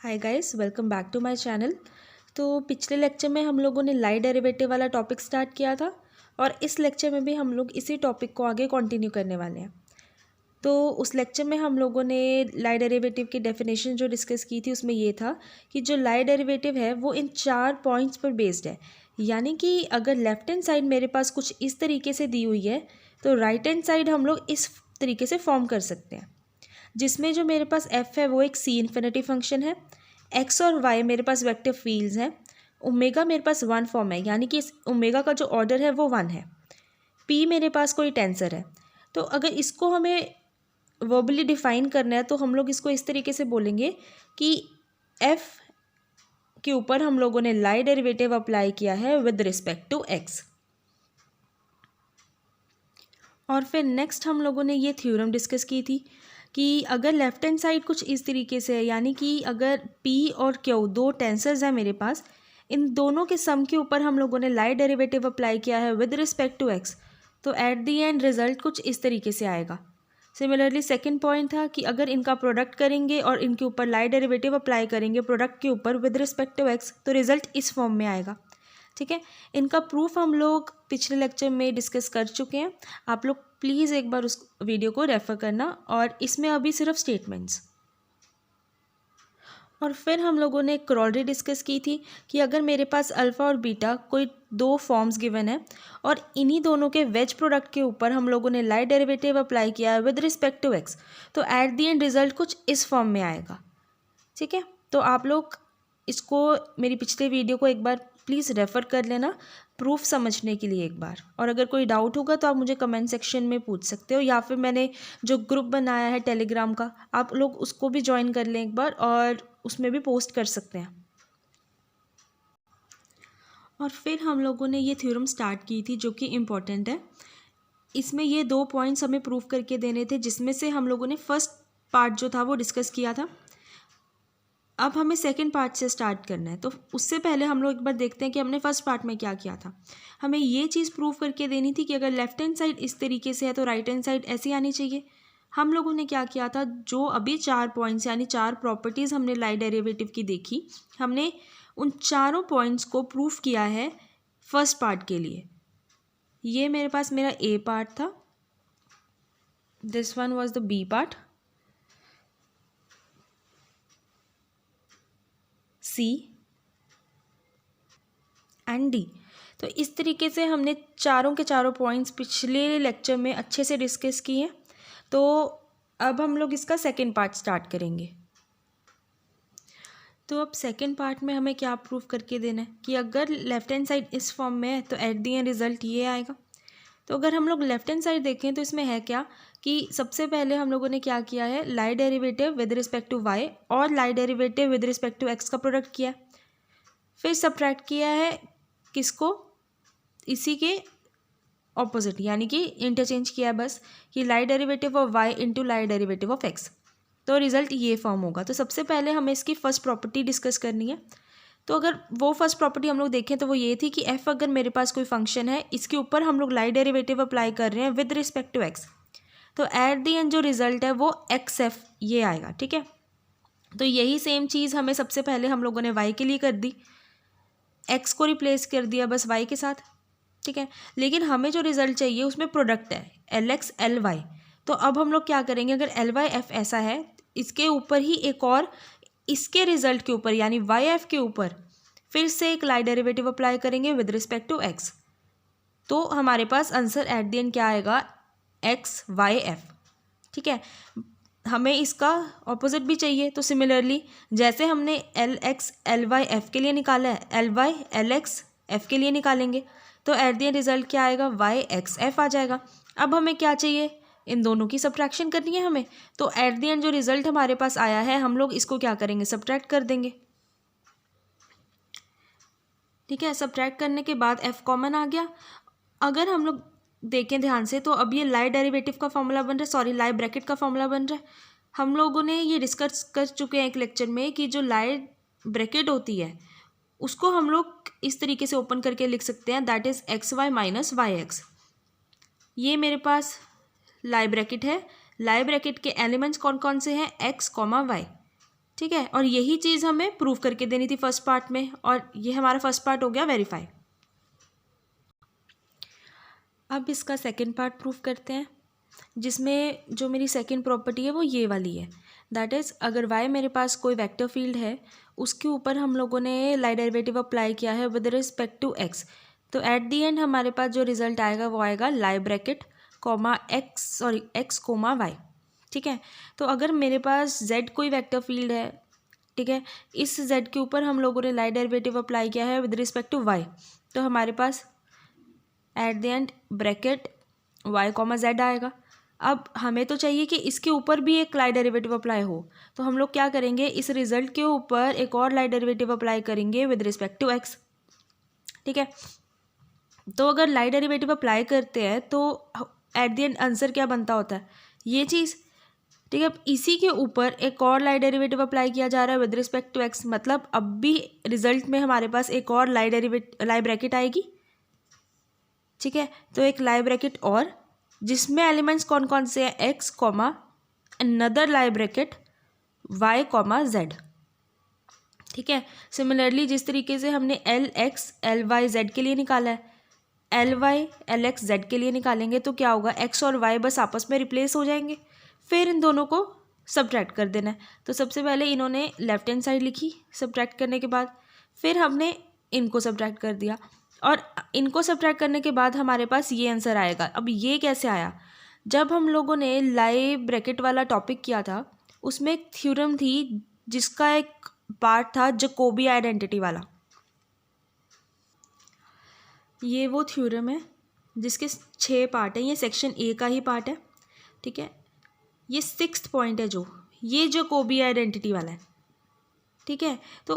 Hi guys, welcome back to my channel. तो पिछले lecture में हम लोगों ने लाई डेरिवेटिव वाला टॉपिक स्टार्ट किया था और इस लेक्चर में भी हम लोग इसी टॉपिक को आगे कंटिन्यू करने वाले हैं। तो उस लेक्चर में हम लोगों ने लाई डेरिवेटिव की डेफिनेशन जो डिस्कस की थी उसमें ये था कि जो लाई डेरिवेटिव है वो इन 4 पॉइंट्स पर बेस्ड है। यानी कि अगर लेफ्ट हैंड साइड मेरे पास कुछ इस तरीके से दी हुई है तो राइट हैंड साइड हम लोग इस तरीके से फॉर्म कर सकते हैं, जिसमें जो मेरे पास f है वो एक सी इन्फिनिटी फंक्शन है, x और y मेरे पास वेक्टर फील्ड्स हैं, ओमेगा मेरे पास 1 फॉर्म है यानी कि इस ओमेगा का जो ऑर्डर है वो 1 है, p मेरे पास कोई टेंसर है। तो अगर इसको हमें वर्बली डिफाइन करना है तो हम लोग इसको इस तरीके से बोलेंगे कि f के ऊपर हम लोगों ने लाई डेरिवेटिव अप्लाई किया है विद रिस्पेक्ट टू x। और फिर नेक्स्ट हम लोगों ने ये थ्योरम डिस्कस की थी कि अगर लेफ्ट हैंड साइड कुछ इस तरीके से है, यानी कि अगर p और q दो टेंसर्स हैं मेरे पास, इन दोनों के सम के ऊपर हम लोगों ने लाई डेरिवेटिव अप्लाई किया है विद रिस्पेक्ट टू x, तो एट द एंड रिजल्ट कुछ इस तरीके से आएगा। सिमिलरली सेकंड पॉइंट था कि अगर इनका प्रोडक्ट करेंगे और इनके ऊपर लाई डेरिवेटिव अप्लाई करेंगे प्रोडक्ट के ऊपर विद रिस्पेक्ट टू x, तो रिजल्ट इस फॉर्म में आएगा। ठीक है, इनका प्रूफ हम लोग पिछले लेक्चर में डिस्कस कर चुके हैं। आप लोग प्लीज़ एक बार उस वीडियो को रेफ़र करना, और इसमें अभी सिर्फ स्टेटमेंट्स। और फिर हम लोगों ने क्रॉलरी डिस्कस की थी कि अगर मेरे पास अल्फ़ा और बीटा कोई दो फॉर्म्स गिवन है और इन्हीं दोनों के वेज प्रोडक्ट के ऊपर हम लोगों ने लाई डेरिवेटिव अप्लाई किया है विद रिस्पेक्ट टू x, तो एट द एंड रिजल्ट कुछ इस फॉर्म में आएगा। ठीक है, तो आप लोग इसको मेरी पिछले वीडियो को एक बार प्लीज़ रेफ़र कर लेना प्रूफ समझने के लिए एक बार, और अगर कोई डाउट होगा तो आप मुझे कमेंट सेक्शन में पूछ सकते हो, या फिर मैंने जो ग्रुप बनाया है टेलीग्राम का आप लोग उसको भी ज्वाइन कर लें एक बार, और उसमें भी पोस्ट कर सकते हैं। और फिर हम लोगों ने ये थ्योरम स्टार्ट की थी जो कि इम्पॉर्टेंट है। इसमें ये 2 पॉइंट्स हमें प्रूफ करके देने थे, जिसमें से हम लोगों ने फर्स्ट पार्ट जो था वो डिस्कस किया था। अब हमें सेकंड पार्ट से स्टार्ट करना है, तो उससे पहले हम लोग एक बार देखते हैं कि हमने फर्स्ट पार्ट में क्या किया था। हमें ये चीज़ प्रूफ करके देनी थी कि अगर लेफ्ट हैंड साइड इस तरीके से है तो राइट हैंड साइड ऐसी आनी चाहिए। हम लोगों ने क्या किया था, जो अभी 4 पॉइंट्स यानी 4 प्रॉपर्टीज़ हमने लाई डेरिवेटिव की देखी, हमने उन चारों पॉइंट्स को प्रूफ किया है फर्स्ट पार्ट के लिए। ये मेरे पास मेरा ए पार्ट था, this one was the B part, C and D. तो इस तरीके से हमने चारों के चारों पॉइंट्स पिछले लेक्चर में अच्छे से डिस्कस किए हैं। तो अब हम लोग इसका सेकंड पार्ट स्टार्ट करेंगे। तो अब सेकंड पार्ट में हमें क्या प्रूफ करके देना है कि अगर लेफ्ट हैंड साइड इस फॉर्म में है तो एट द एंड रिजल्ट ये आएगा। तो अगर हम लोग लेफ्ट हैंड साइड देखें तो इसमें है क्या कि सबसे पहले हम लोगों ने क्या किया है, Lie derivative with respect to y और Lie derivative with respect to x का प्रोडक्ट किया है। फिर सब्ट्रैक्ट किया है किसको, इसी के ऑपोजिट, यानी कि इंटरचेंज किया है बस कि Lie derivative of y into Lie derivative of x, तो रिजल्ट ये फॉर्म होगा। तो सबसे पहले हमें इसकी फर्स्ट प्रॉपर्टी डिस्कस करनी है। तो अगर वो फर्स्ट प्रॉपर्टी हम लोग देखें तो वो ये थी कि f अगर मेरे पास कोई फंक्शन है, इसके ऊपर हम लोग लाई डेरिवेटिव अप्लाई कर रहे हैं विद रिस्पेक्ट टू x, तो एट द एंड जो रिजल्ट है वो xf ये आएगा। ठीक है, तो यही सेम चीज़ हमें सबसे पहले हम लोगों ने y के लिए कर दी, x को रिप्लेस कर दिया बस y के साथ। ठीक है, लेकिन हमें जो रिजल्ट चाहिए उसमें प्रोडक्ट है lx ly। तो अब हम लोग क्या करेंगे, अगर ly f ऐसा है, इसके ऊपर ही एक और इसके रिजल्ट के ऊपर यानी yf के ऊपर फिर से एक लाई डेरिवेटिव अप्लाई करेंगे विद रिस्पेक्ट टू x, तो हमारे पास आंसर एट द एंड क्या आएगा, xyf। ठीक है, हमें इसका ऑपोजिट भी चाहिए, तो सिमिलरली जैसे हमने lx ly f के लिए निकाला है, ly lx f के लिए निकालेंगे, तो एट द एंड रिजल्ट क्या आएगा, yxf आ जाएगा। अब हमें क्या चाहिए, इन दोनों की सब्ट्रैक्शन करनी है हमें, तो एट द एंड जो रिजल्ट हमारे पास आया है हम लोग इसको क्या करेंगे, सब्ट्रैक्ट कर देंगे। ठीक है, सब्ट्रैक्ट करने के बाद f कॉमन आ गया। अगर हम लोग देखें ध्यान से तो अब ये लाई डेरिवेटिव का फॉर्मूला बन रहा है, सॉरी लाई ब्रैकेट का फॉर्मूला बन रहा है। हम लोगों ने ये डिस्कस कर चुके हैं एक लेक्चर में कि जो लाई ब्रैकेट होती है उसको हम लोग इस तरीके से ओपन करके लिख सकते हैं, that is xy minus yx। ये मेरे पास लाई ब्रैकेट है, लाई ब्रैकेट के एलिमेंट्स कौन कौन से हैं, x, y। ठीक है, और यही चीज़ हमें प्रूव करके देनी थी फर्स्ट पार्ट में, और ये हमारा फर्स्ट पार्ट हो गया वेरीफाई। अब इसका सेकंड पार्ट प्रूफ करते हैं, जिसमें जो मेरी सेकंड प्रॉपर्टी है वो ये वाली है। दैट इज़, अगर y मेरे पास कोई वेक्टर फील्ड है, उसके ऊपर हम लोगों ने लाइन डेरिवेटिव अप्लाई किया है विद रिस्पेक्ट टू x, तो एट दी एंड हमारे पास जो रिजल्ट आएगा वो आएगा Lie bracket comma x comma y। ठीक है, तो अगर मेरे पास z कोई वेक्टर फील्ड है, ठीक है, इस z के ऊपर हम लोगों ने लाइन डेरिवेटिव अप्लाई किया है विद रिस्पेक्ट टू y, तो हमारे पास at the end bracket y comma z आएगा। अब हमें तो चाहिए कि इसके ऊपर भी एक लाइन डेरिवेटिव अप्लाई हो, तो हम लोग क्या करेंगे, इस रिजल्ट के ऊपर एक और लाइन डेरिवेटिव अप्लाई करेंगे विद रिस्पेक्ट टू x। ठीक है, तो अगर लाइन डेरिवेटिव अप्लाई करते हैं तो एट द एंड आंसर क्या बनता होता है, ये चीज़। ठीक है, इसी के ऊपर एक और लाइन डेरिवेटिव अप्लाई किया जा रहा है विद रिस्पेक्ट टू x, मतलब अब भी रिजल्ट में हमारे पास एक और लाइन ब्रैकेट आएगी। ठीक है, तो एक लाइन ब्रैकेट और, जिसमें एलिमेंट्स कौन कौन से हैं, x comma another line bracket y comma z। ठीक है, सिमिलरली जिस तरीके से हमने LX LY Z के लिए निकाला है, LY LX Z के लिए निकालेंगे तो क्या होगा, x और y बस आपस में रिप्लेस हो जाएंगे, फिर इन दोनों को सब्ट्रैक्ट कर देना है। तो सबसे पहले इन्होंने लेफ्ट हैंड साइड लिखी, सब्ट्रैक्ट करने के बाद फिर हमने इनको सब्ट्रैक्ट कर दिया, और इनको सब्ट्रैक्ट करने के बाद हमारे पास ये आंसर आएगा। अब ये कैसे आया, जब हम लोगों ने लाइन ब्रैकेट वाला टॉपिक किया था, उसमें एक थ्योरम थी जिसका एक पार्ट था जैकोबी आइडेंटिटी वाला। ये वो थ्योरम है जिसके 6 पार्ट हैं, ये सेक्शन ए का ही पार्ट है। ठीक है, ये 6th पॉइंट है जो ये जैकोबी आइडेंटिटी वाला है। ठीक है, तो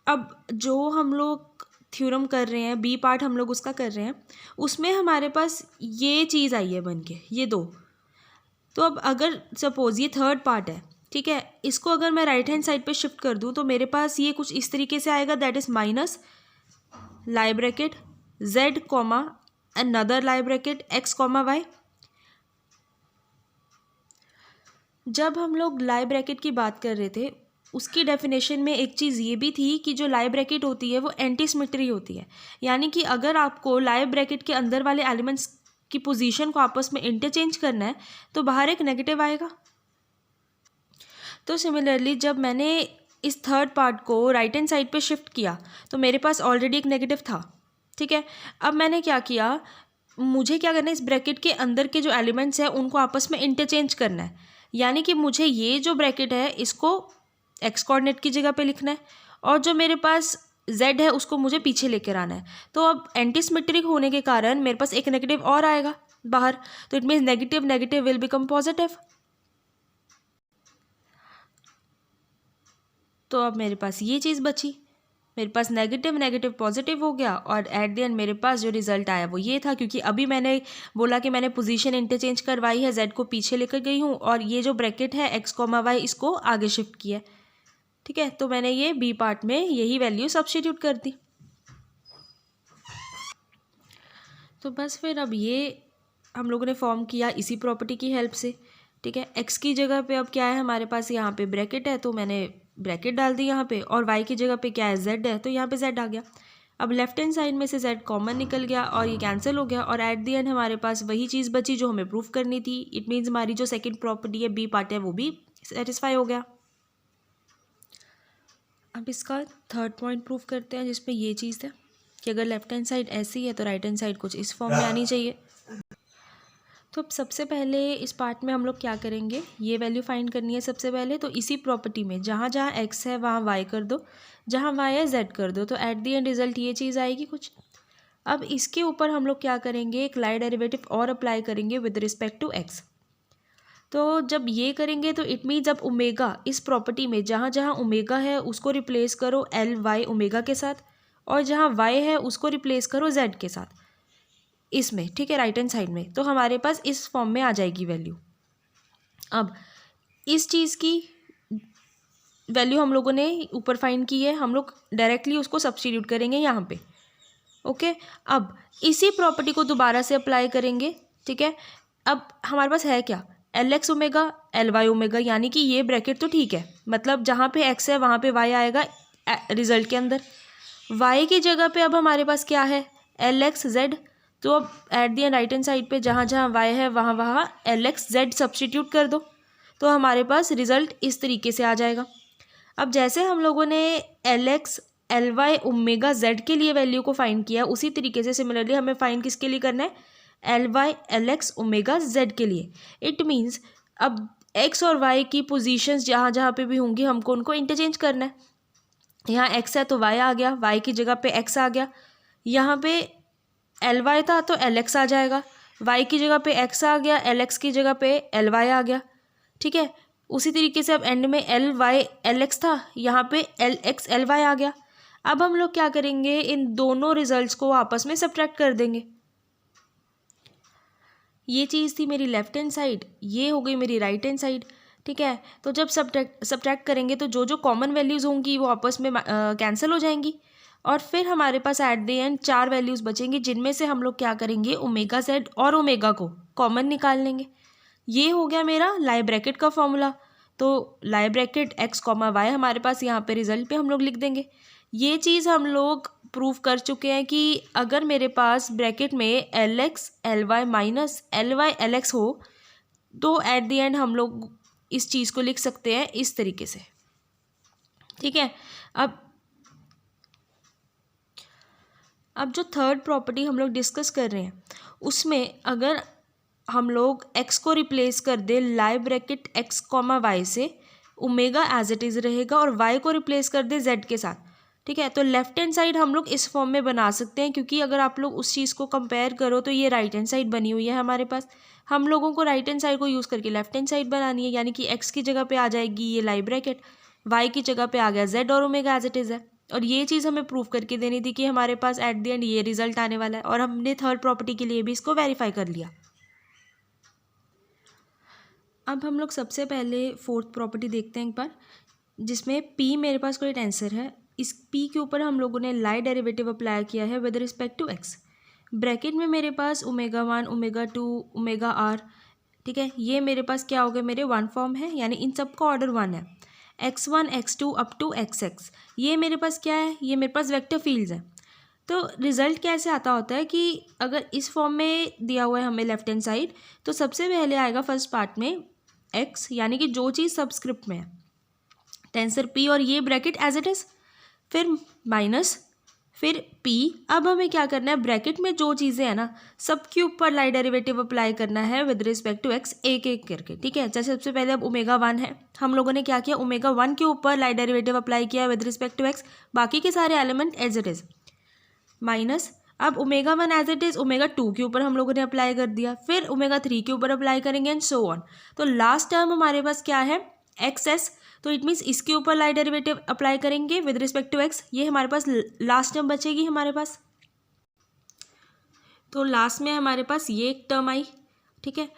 अब जो हम लोग थ्योरम कर रहे हैं, बी पार्ट हम लोग उसका कर रहे हैं, उसमें हमारे पास ये चीज़ आई है बन के, ये 2। तो अब अगर सपोज ये थर्ड पार्ट है, ठीक है, इसको अगर मैं राइट हैंड साइड पे शिफ्ट कर दूं तो मेरे पास ये कुछ इस तरीके से आएगा, that is minus line bracket z comma another line bracket x comma y। जब हम लोग लाइन ब्रैकेट की बात कर रहे थे, उसकी डेफिनेशन में एक चीज़ ये भी थी कि जो लाइन ब्रैकेट होती है वो एंटी सिमेट्री होती है, यानी कि अगर आपको लाइन ब्रैकेट के अंदर वाले एलिमेंट्स की पोजीशन को आपस में इंटरचेंज करना है तो बाहर एक नेगेटिव आएगा। तो सिमिलरली जब मैंने इस थर्ड पार्ट को राइट हैंड साइड पे शिफ्ट किया तो मेरे पास ऑलरेडी एक नेगेटिव था। ठीक है, अब मैंने क्या किया, मुझे क्या करना है, इस ब्रैकेट के अंदर के जो एलिमेंट्स हैं उनको आपस में इंटरचेंज करना है, यानी कि मुझे ये जो ब्रैकेट है इसको एक्स कोऑर्डिनेट की जगह पे लिखना है, और जो मेरे पास z है उसको मुझे पीछे लेकर आना है। तो अब एंटी सिमेट्रिक होने के कारण मेरे पास एक नेगेटिव और आएगा बाहर, तो it means negative negative will become positive. तो अब मेरे पास ये चीज़ बची, मेरे पास नेगेटिव नेगेटिव पॉजिटिव हो गया, और एट द एंड मेरे पास जो रिजल्ट आया वो ये था, क्योंकि अभी मैंने बोला कि मैंने पोजीशन इंटरचेंज करवाई है, z को पीछे लेकर गई हूँ और ये जो ब्रैकेट है x कॉमा y इसको आगे शिफ्ट किया। ठीक है, तो मैंने ये बी पार्ट में यही वैल्यू सब्स्टिट्यूट कर दी। तो बस फिर अब ये हम लोगों ने फॉर्म किया इसी प्रॉपर्टी की हेल्प से। ठीक है, x की जगह पे अब क्या है हमारे पास, यहाँ पे ब्रैकेट है तो मैंने ब्रैकेट डाल दी यहाँ पे, और y की जगह पे क्या है, z है, तो यहाँ पे z आ गया। अब लेफ्ट हैंड साइड में से z कॉमन निकल गया और ये कैंसिल हो गया, और एट द एंड हमारे पास वही चीज़ बची जो हमें प्रूफ करनी थी। इट मीन्स हमारी जो सेकेंड प्रॉपर्टी है बी पार्ट है वो भी सेटिस्फाई हो गया। अब इसका थर्ड पॉइंट प्रूफ करते हैं, जिसपे ये चीज़ है कि अगर लेफ्ट हैंड साइड ऐसी है तो राइट हैंड साइड कुछ इस फॉर्म में आनी चाहिए। तो अब सबसे पहले इस पार्ट में हम लोग क्या करेंगे, ये वैल्यू फाइंड करनी है सबसे पहले। तो इसी प्रॉपर्टी में जहाँ जहाँ x है वहाँ y कर दो, जहाँ y है z कर दो, तो एट द एंड रिजल्ट ये चीज़ आएगी कुछ। अब इसके ऊपर हम लोग क्या करेंगे, एक लाइन डेरिवेटिव और अप्लाई करेंगे विद रिस्पेक्ट टू x। तो जब ये करेंगे तो इट मीन्स अब ओमेगा, इस प्रॉपर्टी में जहाँ जहाँ ओमेगा है उसको रिप्लेस करो एल वाई ओमेगा के साथ, और जहाँ y है उसको रिप्लेस करो z के साथ इसमें। ठीक है, राइट हैंड साइड में, तो हमारे पास इस फॉर्म में आ जाएगी वैल्यू। अब इस चीज़ की वैल्यू हम लोगों ने ऊपर फाइंड की है, हम लोग डायरेक्टली उसको सब्स्टिट्यूट करेंगे यहाँ पे। ओके, अब इसी प्रॉपर्टी को दोबारा से अप्लाई करेंगे। ठीक है, अब हमारे पास है क्या, L X omega L Y omega, यानी कि ये ब्रैकेट तो ठीक है, मतलब जहाँ पे एक्स है वहाँ पे वाई आएगा रिजल्ट के अंदर। वाई की जगह पे अब हमारे पास क्या है, एल एक्स जेड। तो अब eight the and right hand side पे जहाँ जहाँ वाई है वहाँ वहाँ एल एक्स जेड सब्सटीट्यूट कर दो, तो हमारे पास रिजल्ट इस तरीके से आ जाएगा। अब जैसे हम लोगों ने L x L Y omega Z के लिए वैल्यू को फाइंड किया, उसी तरीके से सिमिलरली हमें फाइंड किसके लिए करना है, L Y L X omega Z के लिए। इट मीन्स अब एक्स और वाई की पोजीशंस जहाँ जहाँ पे भी होंगी हमको उनको इंटरचेंज करना है। यहाँ एक्स है तो वाई आ गया, वाई की जगह पे एक्स आ गया। यहाँ पे एल वाई था तो एल एक्स आ जाएगा, वाई की जगह पे एक्स आ गया, एल एक्स की जगह पे एल वाई आ गया। ठीक है, उसी तरीके से अब एंड में एल वाई एल एक्स था, यहाँ पे एल एक्स एल वाई आ गया। अब हम लोग क्या करेंगे, इन दोनों रिजल्ट्स को आपस में सब्ट्रैक्ट कर देंगे। ये चीज़ थी मेरी लेफ्ट हैंड साइड, ये हो गई मेरी राइट हैंड साइड। ठीक है, तो जब सब्ट्रैक्ट करेंगे तो जो जो कॉमन वैल्यूज़ होंगी वो आपस में कैंसिल हो जाएंगी, और फिर हमारे पास एट द एंड 4 वैल्यूज़ बचेंगी, जिनमें से हम लोग क्या करेंगे, ओमेगा जेड और ओमेगा को कॉमन निकाल लेंगे। ये हो गया मेरा लाई ब्रैकेट का फॉर्मूला। तो लाई ब्रैकेट एक्स कॉमा वाई हमारे पास यहाँ पे रिजल्ट पे हम लोग लिख देंगे। ये चीज़ हम लोग प्रूव कर चुके हैं कि अगर मेरे पास ब्रैकेट में l x L y minus l Y L x हो तो एट द एंड हम लोग इस चीज़ को लिख सकते हैं इस तरीके से। ठीक है, अब जो थर्ड प्रॉपर्टी हम लोग डिस्कस कर रहे हैं उसमें अगर हम लोग x को रिप्लेस कर दे लाई ब्रैकेट x कॉमा वाई से, ओमेगा एज इट इज़ रहेगा, और y को रिप्लेस कर दे z के साथ। ठीक है, तो लेफ्ट हैंड साइड हम लोग इस फॉर्म में बना सकते हैं, क्योंकि अगर आप लोग उस चीज़ को कंपेयर करो तो ये राइट हैंड साइड बनी हुई है हमारे पास। हम लोगों को राइट हैंड साइड को यूज़ करके लेफ्ट हैंड साइड बनानी है, यानी कि x की जगह पे आ जाएगी ये लाई ब्रैकेट, y की जगह पे आ गया z और ओमेगा एज इट इज़ है। और ये चीज़ हमें प्रूव करके देनी थी कि हमारे पास एट द एंड ये रिजल्ट आने वाला है, और हमने थर्ड प्रॉपर्टी के लिए भी इसको वेरीफाई कर लिया। अब हम लोग सबसे पहले फोर्थ प्रॉपर्टी देखते हैं एक बार, जिसमें p मेरे पास कोई टेंसर है। इस p के ऊपर हम लोगों ने लाई डेरिवेटिव अप्लाई किया है with respect to x। Bracket में मेरे पास ओमेगा 1 ओमेगा 2 ओमेगा r। ठीक है, ये मेरे पास क्या हो गया, मेरे वन फॉर्म है, यानी इन सबका ऑर्डर 1 है, x1 x2 up to xx। ये मेरे पास क्या है, ये मेरे पास वेक्टर फील्ड्स है। तो रिज़ल्ट कैसे आता होता है कि अगर इस फॉर्म में दिया हुआ है हमें लेफ्ट हैंड साइड, तो सबसे पहले आएगा फर्स्ट पार्ट में x, यानी कि जो चीज़ सबस्क्रिप्ट में है, टेंसर p और ये ब्रैकेट एज इट इज़, फिर माइनस, फिर p। अब हमें क्या करना है, ब्रैकेट में जो चीज़ें हैं ना सबके ऊपर लाई डेरिवेटिव अप्लाई करना है विद रिस्पेक्ट टू x एक एक करके। ठीक है, जैसे सबसे पहले अब ओमेगा 1 है, हम लोगों ने क्या किया, ओमेगा 1 के ऊपर लाई डेरिवेटिव अप्लाई किया विद रिस्पेक्ट टू x, बाकी के सारे element as it is, minus. अब omega 1 as it is omega 2 के ऊपर हम लोगों ने अप्लाई कर दिया, फिर ओमेगा 3 के ऊपर अप्लाई करेंगे एंड सो ऑन। तो लास्ट टर्म हमारे पास क्या है, एक्स एस, तो इट मीन्स इसके ऊपर लाई डेरिवेटिव अप्लाई करेंगे विद रिस्पेक्ट टू एक्स, ये हमारे पास लास्ट टर्म बचेगी हमारे पास। तो लास्ट में हमारे पास ये एक टर्म आई। ठीक है,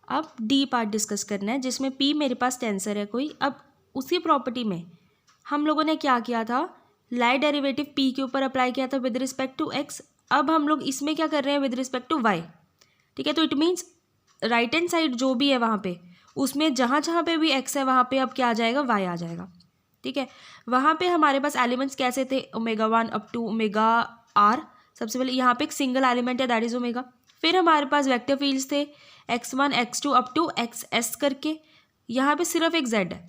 अब डी पार्ट डिस्कस करना है, जिसमें पी मेरे पास टेंसर है कोई। अब उसी प्रॉपर्टी में हम लोगों ने क्या किया था, लाई डेरिवेटिव पी के ऊपर अप्लाई किया था विद रिस्पेक्ट टू एक्स। अब हम लोग इसमें क्या कर रहे हैं, विद रिस्पेक्ट टू वाई। ठीक है, तो it means right hand side जो भी है वहाँ पे, उसमें जहाँ जहाँ पे भी एक्स है वहाँ पे अब क्या आ जाएगा, वाई आ जाएगा। ठीक है, वहाँ पे हमारे पास एलिमेंट्स कैसे थे, omega 1 up to omega r. सबसे पहले यहाँ पे एक सिंगल एलिमेंट है, दैट इज ओमेगा। फिर हमारे पास वेक्टर फील्ड्स थे x1 x2 up to xs करके, यहाँ पे सिर्फ एक z है,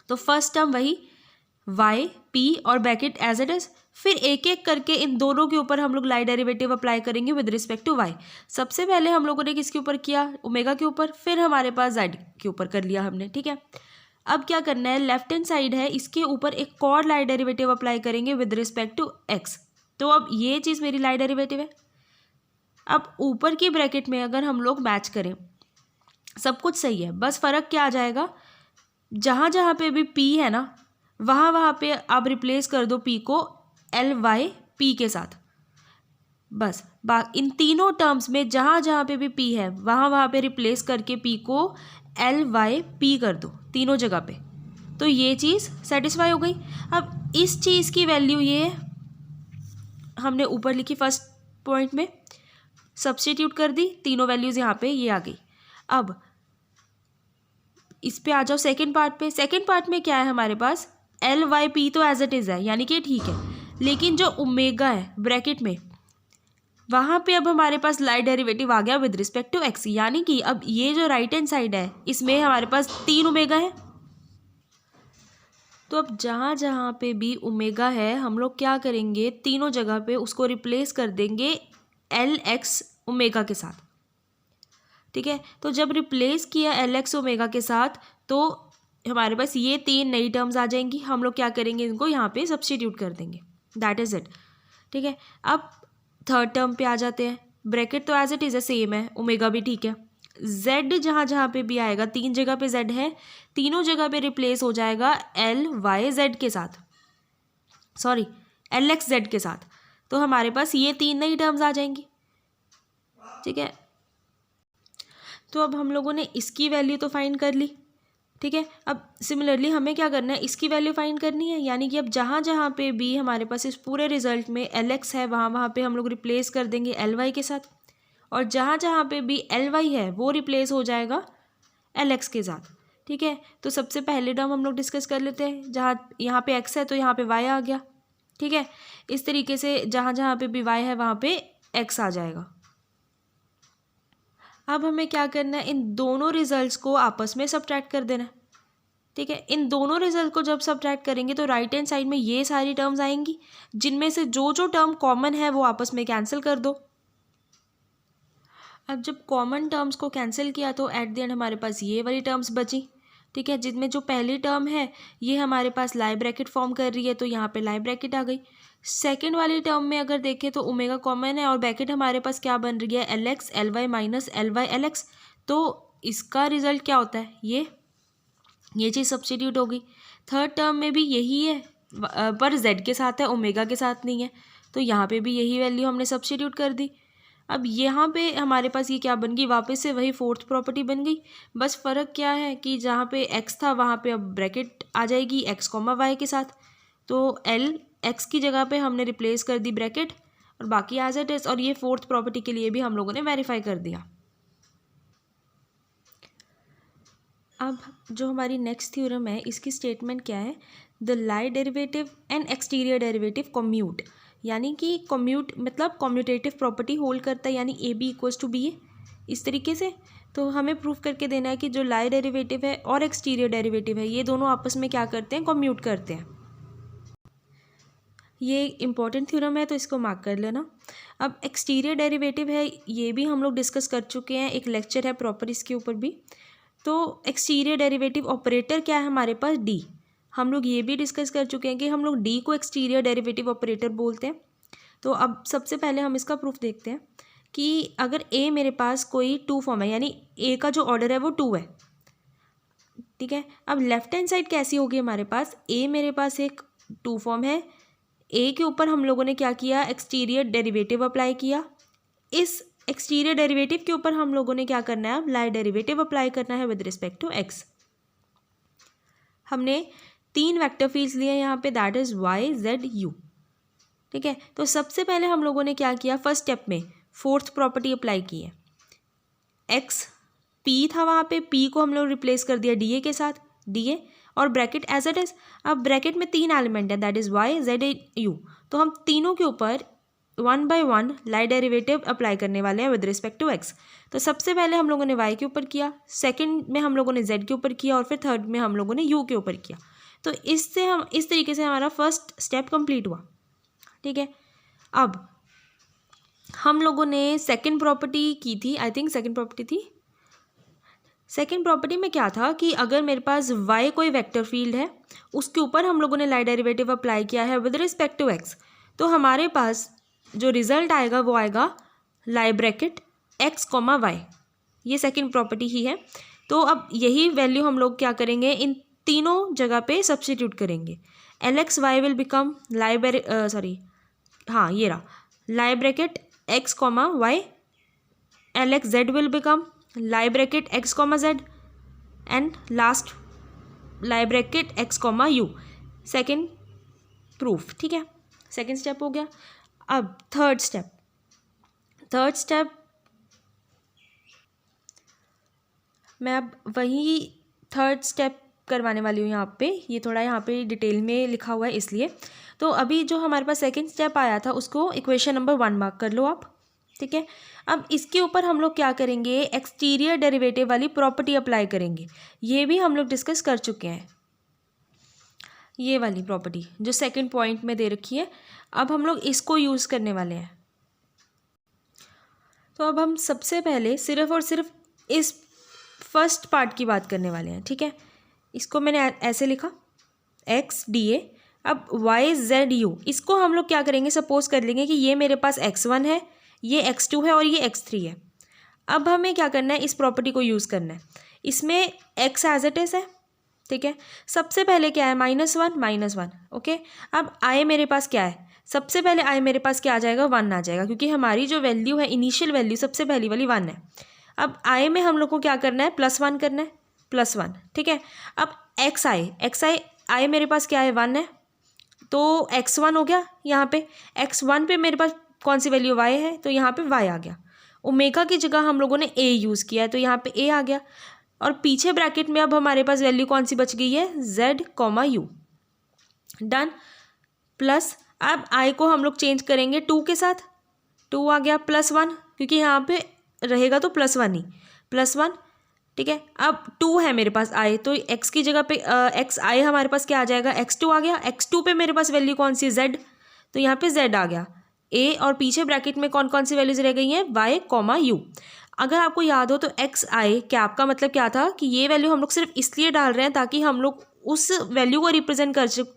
तो फर्स्ट टर्म वही y p और ब्रैकेट एज इट इज। फिर एक एक करके इन दोनों के ऊपर हम लोग लाई डेरिवेटिव अप्लाई करेंगे विद रिस्पेक्ट टू y। सबसे पहले हम लोगों ने किसके ऊपर किया, ओमेगा के ऊपर, फिर हमारे पास z के ऊपर कर लिया हमने। ठीक है, अब क्या करना है, लेफ्ट हैंड साइड है, इसके ऊपर एक और लाई डेरिवेटिव अप्लाई करेंगे विद रिस्पेक्ट टू x। तो अब ये चीज़ मेरी लाई डेरिवेटिव है। अब ऊपर की ब्रैकेट में अगर हम लोग मैच करें, सब कुछ सही है, बस फ़र्क क्या आ जाएगा, जहाँ जहाँ पे भी p है ना, वहाँ पे आप रिप्लेस कर दो p को एल वाई पी के साथ। बस इन तीनों टर्म्स में जहाँ जहाँ पे भी p है वहाँ पे रिप्लेस करके p को एल वाई पी कर दो तीनों जगह पे, तो ये चीज़ सेटिस्फाई हो गई। अब इस चीज़ की वैल्यू ये हमने ऊपर लिखी फर्स्ट पॉइंट में, सब्स्टिट्यूट कर दी, तीनों वैल्यूज़ यहाँ पे ये आ गई। अब इस पे आ जाओ सेकेंड पार्ट पे। सेकेंड पार्ट में क्या है हमारे पास, एल वाई पी तो एज इट इज़ है, यानी कि ठीक है, लेकिन जो ओमेगा है ब्रैकेट में, वहाँ पे अब हमारे पास लाइट डेरिवेटिव आ गया विद रिस्पेक्ट टू एक्स, यानी कि अब ये जो राइट हैंड साइड है इसमें हमारे पास 3 ओमेगा है। तो अब जहाँ जहाँ पे भी ओमेगा है हम लोग क्या करेंगे, तीनों जगह पे उसको रिप्लेस कर देंगे एल एक्स ओमेगा के साथ। ठीक है, तो जब रिप्लेस किया एल एक्स ओमेगा के साथ तो हमारे पास ये 3 नई टर्म्स आ जाएंगी। हम लोग क्या करेंगे, इनको यहाँ पे सब्स्टिट्यूट कर देंगे, दैट इज़ इट। ठीक है, अब थर्ड टर्म पे आ जाते हैं। ब्रैकेट तो एज इट इज़ है, सेम है, ओमेगा भी ठीक है। z जहाँ जहाँ पे भी आएगा, 3 जगह पे z है, तीनों जगह पे रिप्लेस हो जाएगा एल वाई जेड के साथ, सॉरी एल एक्स जेड के साथ। तो हमारे पास ये 3 नई टर्म्स आ जाएंगी। ठीक है, तो अब हम लोगों ने इसकी वैल्यू तो फाइंड कर ली। ठीक है, अब सिमिलरली हमें क्या करना है, इसकी वैल्यू फाइंड करनी है, यानी कि अब जहाँ जहाँ पे भी हमारे पास इस पूरे रिजल्ट में एल एक्स है वहाँ वहाँ पे हम लोग रिप्लेस कर देंगे एल वाई के साथ, और जहाँ जहाँ पे भी एल वाई है वो रिप्लेस हो जाएगा एल एक्स के साथ। ठीक है, तो सबसे पहले टर्म हम लोग डिस्कस कर लेते हैं। जहाँ यहाँ पे एक्स है तो यहाँ पे वाई आ गया। ठीक है, इस तरीके से जहाँ जहाँ पे भी वाई है वहाँ पे एक्स आ जाएगा। अब हमें क्या करना है, इन दोनों रिजल्ट्स को आपस में सब्ट्रैक्ट कर देना है। ठीक है, इन दोनों रिजल्ट को जब सब्ट्रैक्ट करेंगे तो राइट हैंड साइड में ये सारी टर्म्स आएंगी, जिनमें से जो जो टर्म कॉमन है वो आपस में कैंसिल कर दो। अब जब कॉमन टर्म्स को कैंसिल किया तो एट द एंड हमारे पास ये वाली टर्म्स बची। ठीक है, जिनमें जो पहली टर्म है ये हमारे पास लाई ब्रैकेट फॉर्म कर रही है, तो यहाँ पे लाई ब्रैकेट आ गई। सेकेंड वाली टर्म में अगर देखें तो ओमेगा कॉमन है और ब्रैकेट हमारे पास क्या बन रही है, l x L y minus l Y L x. तो इसका रिजल्ट क्या होता है, ये चीज़ सब्स्टिट्यूट होगी। थर्ड टर्म में भी यही है, पर जेड के साथ है, ओमेगा के साथ नहीं है, तो यहाँ पे भी यही वैल्यू हमने सब्स्टिट्यूट कर दी। अब यहाँ पे हमारे पास ये क्या बन गई, वापस से वही फोर्थ प्रॉपर्टी बन गई। बस फ़र्क क्या है कि जहाँ पे x था वहाँ पे अब ब्रैकेट आ जाएगी x कॉमा वाई के साथ, तो एल एक्स की जगह पे हमने रिप्लेस कर दी ब्रैकेट, और बाकी एज इट इज़। और ये फोर्थ प्रॉपर्टी के लिए भी हम लोगों ने वेरीफाई कर दिया। अब जो हमारी नेक्स्ट थ्योरम है इसकी स्टेटमेंट क्या है, the lie derivative and exterior derivative commute, यानी कि कम्यूट मतलब कम्यूटेटिव प्रॉपर्टी होल्ड करता है, यानी A B equals to B A, इस तरीके से। तो हमें प्रूफ करके देना है कि जो लाई डेरिवेटिव है और एक्सटीरियर डेरिवेटिव है ये दोनों आपस में क्या करते हैं, कम्यूट करते हैं। ये इंपॉर्टेंट थ्योरम है तो इसको मार्क कर लेना। अब एक्सटीरियर डेरिवेटिव है ये भी हम लोग डिस्कस कर चुके हैं, एक लेक्चर है प्रॉपर इसके ऊपर भी। तो एक्सटीरियर डेरिवेटिव ऑपरेटर क्या है हमारे पास, डी। हम लोग ये भी डिस्कस कर चुके हैं कि हम लोग डी को एक्सटीरियर डेरिवेटिव ऑपरेटर बोलते हैं। तो अब सबसे पहले हम इसका प्रूफ देखते हैं कि अगर ए मेरे पास कोई 2 फॉर्म है, यानी ए का जो ऑर्डर है वो 2 है। ठीक है, अब लेफ्ट हैंड साइड कैसी होगी हमारे पास, ए मेरे पास एक 2 फॉर्म है, ए के ऊपर हम लोगों ने क्या किया, एक्सटीरियर डेरिवेटिव अप्लाई किया। इस एक्सटीरियर डेरिवेटिव के ऊपर हम लोगों ने क्या करना है, अब लाई डेरिवेटिव अप्लाई करना है विद रिस्पेक्ट टू एक्स। हमने 3 वेक्टर फील्ड्स लिए यहाँ पे, that is why Z you. ठीक है, तो सबसे पहले हम लोगों ने क्या किया, फर्स्ट स्टेप में फोर्थ प्रॉपर्टी अप्लाई की है। एक्स पी था वहाँ पे, पी को हम लोग रिप्लेस कर दिया डी ए के साथ, डी ए और ब्रैकेट एज इट इज। अब ब्रैकेट में 3 एलिमेंट है, that is why Z you. तो हम तीनों के ऊपर 1 बाय 1 लाई डेरिवेटिव अप्लाई करने वाले हैं विद रिस्पेक्ट टू एक्स। तो सबसे पहले हम लोगों ने वाई के ऊपर किया, सेकंड में हम लोगों ने जेड के ऊपर किया, और फिर थर्ड में हम लोगों ने यू के ऊपर किया। तो इससे हम इस तरीके से हमारा फर्स्ट स्टेप कंप्लीट हुआ। ठीक है, अब हम लोगों ने सेकंड प्रॉपर्टी की थी, आई थिंक सेकंड प्रॉपर्टी थी। सेकंड प्रॉपर्टी में क्या था कि अगर मेरे पास y कोई वेक्टर फील्ड है उसके ऊपर हम लोगों ने लाई डेरिवेटिव अप्लाई किया है विद रिस्पेक्ट टू x, तो हमारे पास जो रिजल्ट आएगा वो आएगा Lie bracket x comma Y, ये सेकंड प्रॉपर्टी ही है। तो अब यही वैल्यू हम लोग क्या करेंगे, इन तीनों जगह पे सब्स्टिट्यूट करेंगे। L X Y will become ये रहा Lie bracket x comma Y, L X Z will become Lie bracket x comma Z, and last Lie bracket x comma U, second proof. ठीक है, सेकेंड स्टेप हो गया। अब third step मैं अब वही थर्ड स्टेप करवाने वाली हूँ यहाँ पे। ये थोड़ा यहाँ पे डिटेल में लिखा हुआ है इसलिए। तो अभी जो हमारे पास सेकंड स्टेप आया था उसको इक्वेशन नंबर 1 मार्क कर लो आप, ठीक है। अब इसके ऊपर हम लोग क्या करेंगे, एक्सटीरियर डेरिवेटिव वाली प्रॉपर्टी अप्लाई करेंगे। ये भी हम लोग डिस्कस कर चुके हैं, ये वाली प्रॉपर्टी जो सेकंड पॉइंट में दे रखी है। अब हम लोग इसको यूज़ करने वाले हैं। तो अब हम सबसे पहले सिर्फ और सिर्फ इस फर्स्ट पार्ट की बात करने वाले हैं, ठीक है। इसको मैंने ऐसे लिखा एक्स डी ए। अब वाई जेड यू, इसको हम लोग क्या करेंगे, सपोज कर लेंगे कि ये मेरे पास x1 है, ये x2 है और ये x3 है। अब हमें क्या करना है, इस प्रॉपर्टी को यूज़ करना है। इसमें x एज इट इज़ है, ठीक है। सबसे पहले क्या है, -1 ओके। अब i मेरे पास क्या है, सबसे पहले i मेरे पास क्या आ जाएगा, 1 आ जाएगा, क्योंकि हमारी जो वैल्यू है, इनिशियल वैल्यू सबसे पहली वाली 1 है। अब i में हम लोग को क्या करना है, +1 करना है, +1, ठीक है। अब xi मेरे पास क्या है, 1 है, तो x1 हो गया। यहाँ पे x1 पे मेरे पास कौन सी वैल्यू y है, तो यहाँ पे y आ गया। ओमेगा की जगह हम लोगों ने a यूज़ किया है, तो यहाँ पे a आ गया। और पीछे ब्रैकेट में अब हमारे पास वैल्यू कौन सी बच गई है, z, u, डन। प्लस अब i को हम लोग चेंज करेंगे 2 के साथ, 2 आ गया, +1, क्योंकि यहाँ पे रहेगा तो +1 ही, +1, ठीक है। अब 2 है मेरे पास i, तो x की जगह पे xi हमारे पास क्या आ जाएगा, x2 आ गया। x2 पे मेरे पास वैल्यू कौन सी है, z, तो यहाँ पे z आ गया, a, और पीछे ब्रैकेट में कौन कौन सी वैल्यूज रह गई हैं, y, u। अगर आपको याद हो तो xi कैप का मतलब क्या था, कि ये वैल्यू हम लोग सिर्फ इसलिए डाल रहे हैं ताकि हम लोग उस वैल्यू को रिप्रेजेंट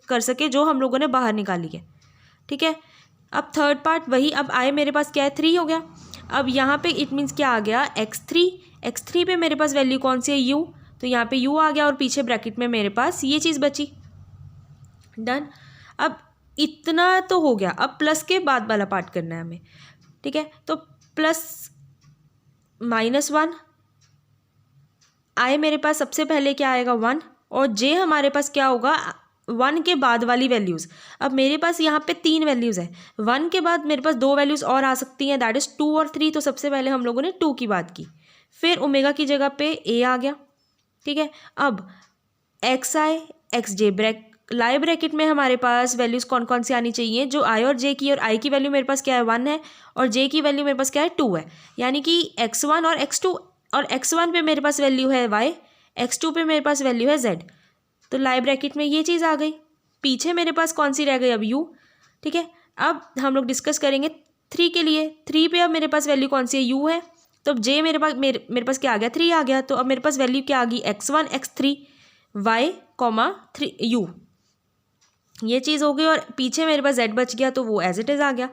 कर सके जो हम लोगों ने बाहर निकाली है, ठीक है। अब थर्ड पार्ट वही, अब i मेरे पास क्या है, 3 हो गया। अब यहाँ पे इट मीन्स क्या आ गया, x3 पे मेरे पास वैल्यू कौन सी है, u, तो यहाँ पे u आ गया, और पीछे ब्रैकेट में मेरे पास ये चीज़ बची, डन। अब इतना तो हो गया, अब प्लस के बाद वाला पार्ट करना है हमें, ठीक है। तो +-1, i मेरे पास सबसे पहले क्या आएगा, 1, और j हमारे पास क्या होगा, 1 के बाद वाली वैल्यूज़। अब मेरे पास यहाँ पे 3 वैल्यूज़ है, 1 के बाद मेरे पास 2 वैल्यूज़ और आ सकती हैं, दैट इज़ 2 और 3। तो सबसे पहले हम लोगों ने 2 की बात की, फिर ओमेगा की जगह पे a आ गया, ठीक है। अब xi xj लाई ब्रैकेट में हमारे पास वैल्यूज़ कौन कौन सी आनी चाहिए, जो i और j की, और i की वैल्यू मेरे पास क्या है, 1 है, और j की वैल्यू मेरे पास क्या है, 2 है। यानी कि x1 और x2, और x1 पे मेरे पास वैल्यू है y, x2 पे मेरे पास वैल्यू है z, तो लाई ब्रैकेट में ये चीज़ आ गई। पीछे मेरे पास कौन सी रह गई, अब u, ठीक है। अब हम लोग डिस्कस करेंगे 3 के लिए। 3 पे अब मेरे पास वैल्यू कौन सी है, u है, तो अब j मेरे पास क्या आ गया, 3 आ गया। तो अब मेरे पास वैल्यू क्या आ गई, x1 x3 y, 3 u, ये चीज़ हो गई। और पीछे मेरे पास z बच गया, तो वो एज इट इज़ आ गया।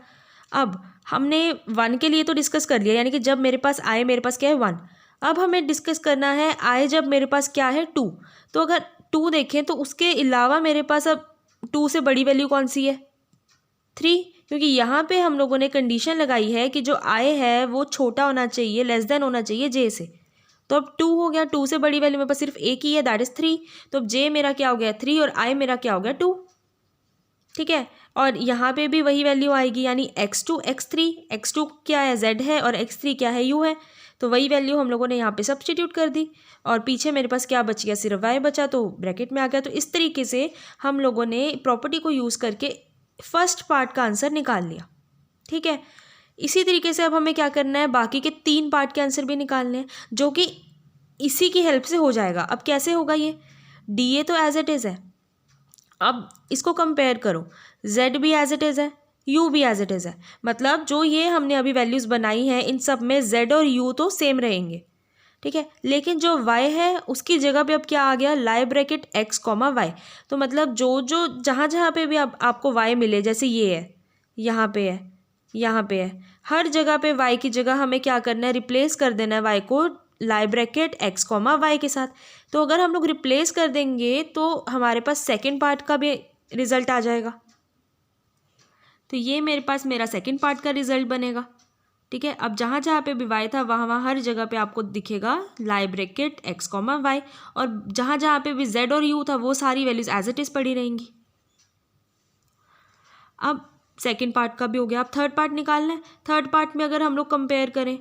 अब हमने 1 के लिए तो डिस्कस कर लिया, यानी कि जब मेरे पास i मेरे पास क्या है, 1। अब हमें डिस्कस करना है i जब मेरे पास क्या है, 2। तो अगर 2 देखें तो उसके अलावा मेरे पास अब 2 से बड़ी वैल्यू कौन सी है, 3, क्योंकि यहाँ पे हम लोगों ने कंडीशन लगाई है कि जो i है वो छोटा होना चाहिए, लेस देन होना चाहिए j से। तो अब 2 हो गया, 2 से बड़ी वैल्यू मेरे पास सिर्फ एक ही है, दैट इज़ 3। तो अब j मेरा क्या हो गया, 3, और i मेरा क्या हो गया, 2, ठीक है। और यहाँ पे भी वही वैल्यू आएगी, यानी x2 x3, x2 क्या है, z है, और x3 क्या है, u है। तो वही वैल्यू हम लोगों ने यहाँ पे सब्स्टिट्यूट कर दी, और पीछे मेरे पास क्या बच गया, सिर्फ y बचा, तो ब्रैकेट में आ गया। तो इस तरीके से हम लोगों ने प्रॉपर्टी को यूज़ करके फर्स्ट पार्ट का आंसर निकाल लिया, ठीक है। इसी तरीके से अब हमें क्या करना है, बाकी के 3 पार्ट के आंसर भी निकालने हैं, जो कि इसी की हेल्प से हो जाएगा। अब कैसे होगा ये, DA तो एज इट इज़ है, अब इसको कंपेयर करो, z भी एज इट इज़ है, u भी एज इट इज़ है, मतलब जो ये हमने अभी वैल्यूज़ बनाई हैं इन सब में z और u तो सेम रहेंगे, ठीक है। लेकिन जो y है उसकी जगह पे अब क्या आ गया, लाई ब्रैकेट x, y। तो मतलब जो जहाँ जहाँ पे भी अब आपको y मिले, जैसे ये है, यहाँ पे है, यहाँ पे है, हर जगह पे y की जगह हमें क्या करना है, रिप्लेस कर देना है y को लाई ब्रैकेट x, y के साथ। तो अगर हम लोग रिप्लेस कर देंगे तो हमारे पास सेकेंड पार्ट का भी रिजल्ट आ जाएगा। तो ये मेरे पास मेरा सेकेंड पार्ट का रिजल्ट बनेगा, ठीक है। अब जहाँ जहाँ पे भी y था वहाँ हर जगह पे आपको दिखेगा लाई ब्रैकेट x, y, और जहाँ जहाँ पे भी z और u था वो सारी वैल्यूज एज इट इज़ पड़ी रहेंगी। अब सेकेंड पार्ट का भी हो गया, अब थर्ड पार्ट निकालना है। थर्ड पार्ट में अगर हम लोग कंपेयर करें,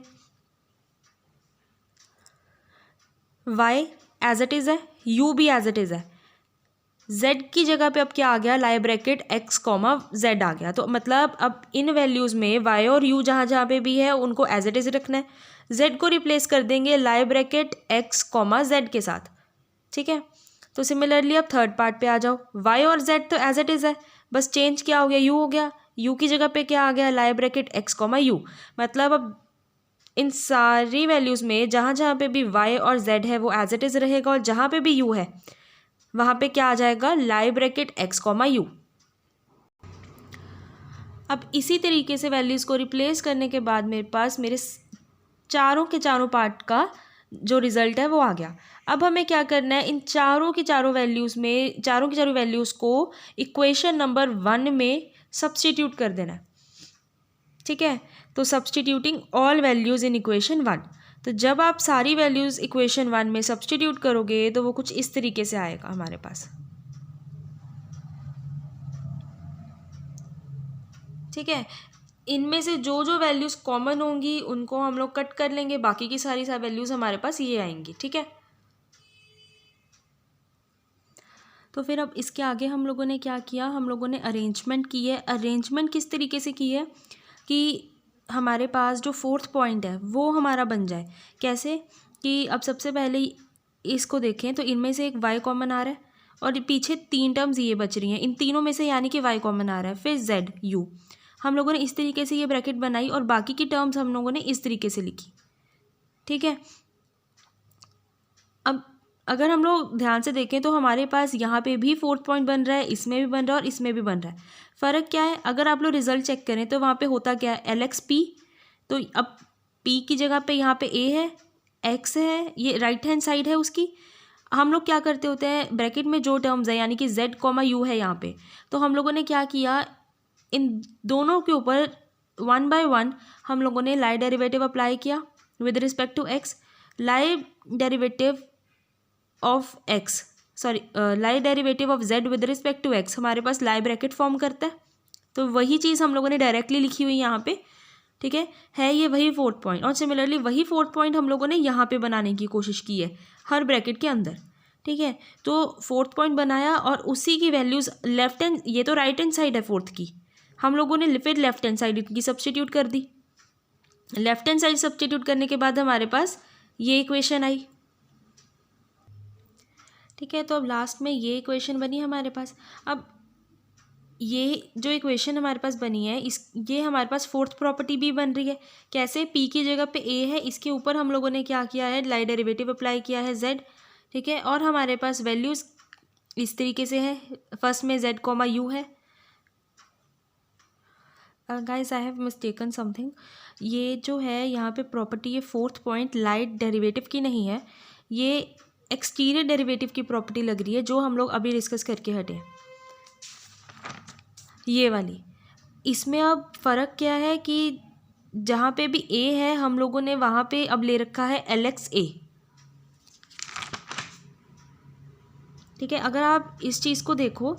वाई एज इट इज़ है, यू भी एज इट इज़ है, z की जगह पे अब क्या आ गया, लाई ब्रैकेट x कॉमा z आ गया। तो मतलब अब इन वैल्यूज़ में y और u जहाँ जहाँ पे भी है उनको एज इट इज़ रखना है, z को रिप्लेस कर देंगे लाई ब्रैकेट x कॉमा z के साथ, ठीक है। तो सिमिलरली अब थर्ड पार्ट पे आ जाओ, y और z तो एज इट इज़ है, बस चेंज क्या हो गया, u हो गया, u की जगह पे क्या आ गया, लाई ब्रैकेट x कॉमा u। मतलब अब इन सारी वैल्यूज़ में जहाँ जहाँ पे भी y और z है वो एज इट इज़ रहेगा, और जहाँ पे भी u है वहाँ पे क्या आ जाएगा, लाई ब्रैकेट x कॉमा u। अब इसी तरीके से वैल्यूज़ को रिप्लेस करने के बाद मेरे पास मेरे चारों के चारों पार्ट का जो रिज़ल्ट है वो आ गया। अब हमें क्या करना है, इन चारों की चारों वैल्यूज़ में चारों की चारों वैल्यूज़ को इक्वेशन नंबर 1 में सब्सटीट्यूट कर देना है, ठीक है। तो substituting all values in equation 1। तो जब आप सारी वैल्यूज़ इक्वेशन 1 में सब्सटीट्यूट करोगे तो वो कुछ इस तरीके से आएगा हमारे पास, ठीक है। इनमें से जो जो वैल्यूज़ कॉमन होंगी उनको हम लोग कट कर लेंगे, बाकी की सारी वैल्यूज़ हमारे पास ये आएंगी, ठीक है। तो फिर अब इसके आगे हम लोगों ने क्या किया, हम लोगों ने अरेंजमेंट की है। अरेंजमेंट किस तरीके से की है कि हमारे पास जो फोर्थ पॉइंट है वो हमारा बन जाए। कैसे कि अब सबसे पहले इसको देखें तो इनमें से एक y कॉमन आ रहा है और पीछे 3 टर्म्स ये बच रही हैं, इन तीनों में से यानी कि y कॉमन आ रहा है, फिर z u। हम लोगों ने इस तरीके से ये ब्रैकेट बनाई और बाकी की टर्म्स हम लोगों ने इस तरीके से लिखी, ठीक है। अब अगर हम लोग ध्यान से देखें तो हमारे पास यहाँ पे भी फोर्थ पॉइंट बन रहा है, इसमें भी बन रहा है और इसमें भी बन रहा है। फ़र्क क्या है, अगर आप लोग रिजल्ट चेक करें तो वहाँ पे होता क्या है, LXP। तो अब P की जगह पे यहाँ पे A है, X है, ये राइट हैंड साइड है उसकी। हम लोग क्या करते होते हैं, ब्रैकेट में जो टर्म्स है यानी कि Z कॉमा U है यहाँ पे, तो हम लोगों ने क्या किया, इन दोनों के ऊपर 1 बाय 1 हम लोगों ने लाई डेरिवेटिव अप्लाई किया with respect to x। Lie derivative of x Lie derivative of z with respect to x हमारे पास लाई ब्रैकेट फॉर्म करता है। तो वही चीज़ हम लोगों ने डायरेक्टली लिखी हुई यहाँ पे, ठीक है ये वही फोर्थ पॉइंट। और सिमिलरली वही फोर्थ पॉइंट हम लोगों ने यहाँ पे बनाने की कोशिश की है हर ब्रैकेट के अंदर, ठीक है। तो फोर्थ पॉइंट बनाया और उसी की वैल्यूज़ लेफ्ट हैंड, ये तो राइट हैंड साइड है फोर्थ की, हम लोगों ने फिर लेफ्ट हैंड साइड की सब्सटीट्यूट कर दी। लेफ्ट हैंड साइड सब्सटीट्यूट करने के बाद हमारे पास ये इक्वेशन आई, ठीक है। तो अब लास्ट में ये इक्वेशन बनी हमारे पास। अब ये जो इक्वेशन हमारे पास बनी है ये हमारे पास फोर्थ प्रॉपर्टी भी बन रही है। कैसे, P की जगह पे A है, इसके ऊपर हम लोगों ने क्या किया है, लाई डेरिवेटिव अप्लाई किया है Z, ठीक है। और हमारे पास वैल्यूज़ इस तरीके से है, फर्स्ट में Z कॉमा U है। Guys I have mistaken something, ये जो है यहाँ पे प्रॉपर्टी, ये फोर्थ पॉइंट लाइट डेरिवेटिव की नहीं है, ये एक्सटीरियर डेरिवेटिव की प्रॉपर्टी लग रही है जो हम लोग अभी डिस्कस करके हटे, ये वाली। इसमें अब फ़र्क क्या है कि जहाँ पे भी A है हम लोगों ने वहाँ पे अब ले रखा है LXA, ठीक है। अगर आप इस चीज़ को देखो